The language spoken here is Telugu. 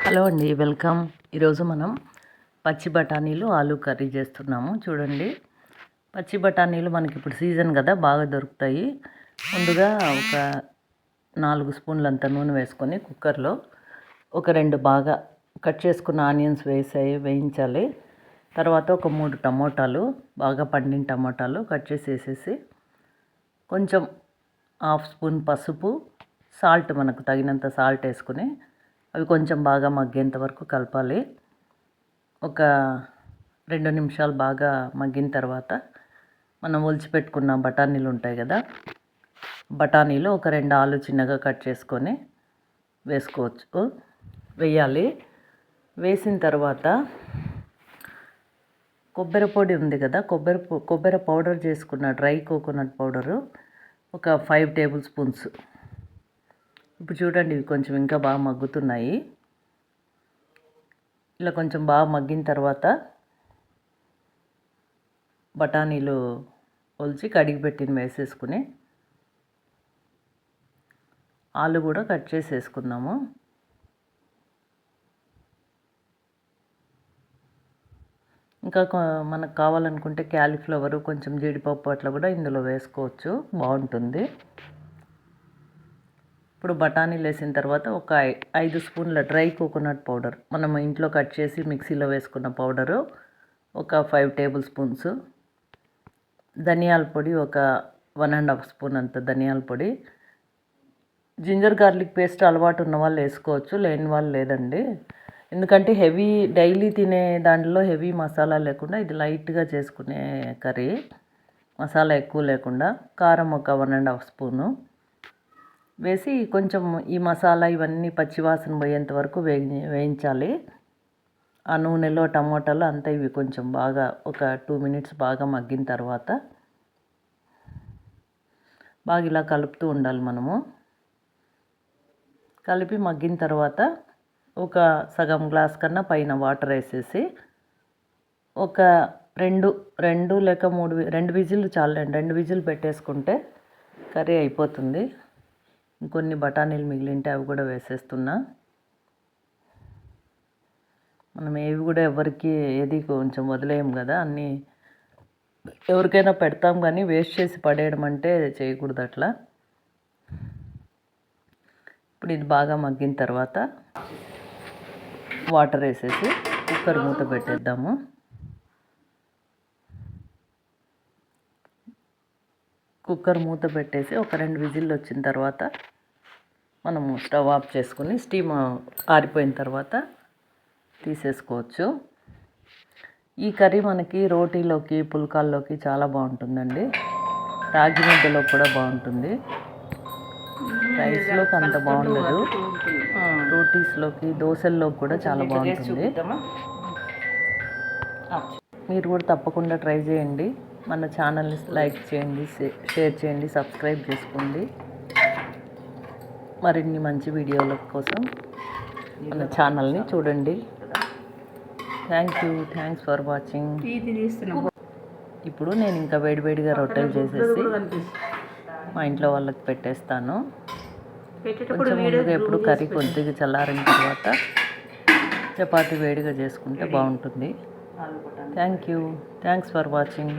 హలో అండి, వెల్కమ్. ఈరోజు మనం పచ్చి బఠానీలు ఆలు కర్రీ చేస్తున్నాము. చూడండి, పచ్చి బఠానీలు మనకి ఇప్పుడు సీజన్ కదా, బాగా దొరుకుతాయి. ముందుగా ఒక 4 స్పూన్లంత నూనె వేసుకొని కుక్కర్లో ఒక 2 బాగా కట్ చేసుకున్న ఆనియన్స్ వేయించాలి. తర్వాత ఒక 3 టమోటాలు, బాగా పండిన టమోటాలు కట్ చేసేసి కొంచెం 1/2 స్పూన్ పసుపు, సాల్ట్ మనకు తగినంత సాల్ట్ వేసుకుని అవి కొంచెం బాగా మగ్గేంత వరకు కలపాలి. ఒక 2 నిమిషాలు బాగా మగ్గిన తర్వాత మనం ఒలిచిపెట్టుకున్న బఠానీలు ఉంటాయి కదా, బఠానీలు ఒక 2 ఆలు చిన్నగా కట్ చేసుకొని వేయాలి. వేసిన తర్వాత కొబ్బరి పొడి ఉంది కదా, కొబ్బరి పౌడర్ చేసుకున్న డ్రై కోకోనట్ పౌడరు ఒక 5 టేబుల్ స్పూన్స్. ఇప్పుడు చూడండి, ఇవి కొంచెం ఇంకా బాగా మగ్గుతున్నాయి. ఇలా కొంచెం బాగా మగ్గిన తర్వాత బఠానీలు ఒలిచి కడిగి పెట్టిన వేసేసుకుని ఆలు కూడా కట్ చేసేసుకుందాము. ఇంకా మనకు కావాలనుకుంటే క్యాలీఫ్లవరు, కొంచెం జీడిపప్పు అట్లా కూడా ఇందులో వేసుకోవచ్చు, బాగుంటుంది. ఇప్పుడు బఠానీలు వేసిన తర్వాత ఒక 5 స్పూన్ల డ్రై కోకోనట్ పౌడర్, మనం ఇంట్లో కట్ చేసి మిక్సీలో వేసుకున్న పౌడరు ఒక 5 టేబుల్ స్పూన్స్. ధనియాల పొడి ఒక 1.5 స్పూన్ అంత ధనియాల పొడి. జింజర్ గార్లిక్ పేస్ట్ అలవాటు ఉన్న వాళ్ళు వేసుకోవచ్చు, లేని వాళ్ళు లేదండి. ఎందుకంటే డైలీ తినే దాంట్లో హెవీ మసాలా లేకుండా ఇది లైట్గా చేసుకునే కర్రీ, మసాలా ఎక్కువ లేకుండా. కారం ఒక 1.5 స్పూను వేసి కొంచెం ఈ మసాలా ఇవన్నీ పచ్చివాసన పోయేంత వరకు వేయించాలి. ఆ నూనెలో టమోటాలు అంతా ఇవి కొంచెం బాగా ఒక 2 మినిట్స్ బాగా మగ్గిన తర్వాత బాగా ఇలా కలుపుతూ ఉండాలి మనము. కలిపి మగ్గిన తర్వాత ఒక సగం గ్లాస్ కన్నా పైన వాటర్ వేసేసి ఒక 2 లేక 2 విజిల్లు చాలండి. 2 విజిల్ పెట్టేసుకుంటే కర్రీ అయిపోతుంది. ఇంకొన్ని బఠానీలు మిగిలింటే అవి కూడా వేసేస్తున్నా. మనం ఏవి కూడా ఏది కొంచెం వదిలేయం కదా, అన్నీ ఎవరికైనా పెడతాం, కానీ వేస్ట్ చేసి పడేయడం అంటే చేయకూడదు అట్లా. ఇప్పుడు ఇది బాగా మగ్గిన తర్వాత వాటర్ వేసేసి కుక్కర్ మూత పెట్టేద్దాము. కుక్కర్ మూత పెట్టేసి ఒక 2 విజిల్లు వచ్చిన తర్వాత మనము స్టవ్ ఆఫ్ చేసుకుని స్టీమ్ ఆరిపోయిన తర్వాత తీసేసుకోవచ్చు. ఈ కర్రీ మనకి రోటీలోకి, పుల్కాల్లోకి చాలా బాగుంటుందండి. రాగి ముద్దలో కూడా బాగుంటుంది. రైస్లోకి అంత బాగుండదు, రోటీస్లోకి, దోశల్లోకి కూడా చాలా బాగుంటుంది. మీరు కూడా తప్పకుండా ట్రై చేయండి. మన ఛానల్ని లైక్ చేయండి, షేర్ చేయండి, సబ్స్క్రైబ్ చేసుకోండి. మరిన్ని మంచి వీడియోల కోసం మన ఛానల్ని చూడండి. Thanks for watching. ఇప్పుడు నేను ఇంకా వేడివేడిగా రొట్టెలు చేసేసి మా ఇంట్లో వాళ్ళకి పెట్టేస్తాను. కొంచెం ముందుగా ఎప్పుడు కర్రీ కొద్దిగా చల్లారిన తర్వాత చపాతీ వేడిగా చేసుకుంటే బాగుంటుంది. Thanks for watching.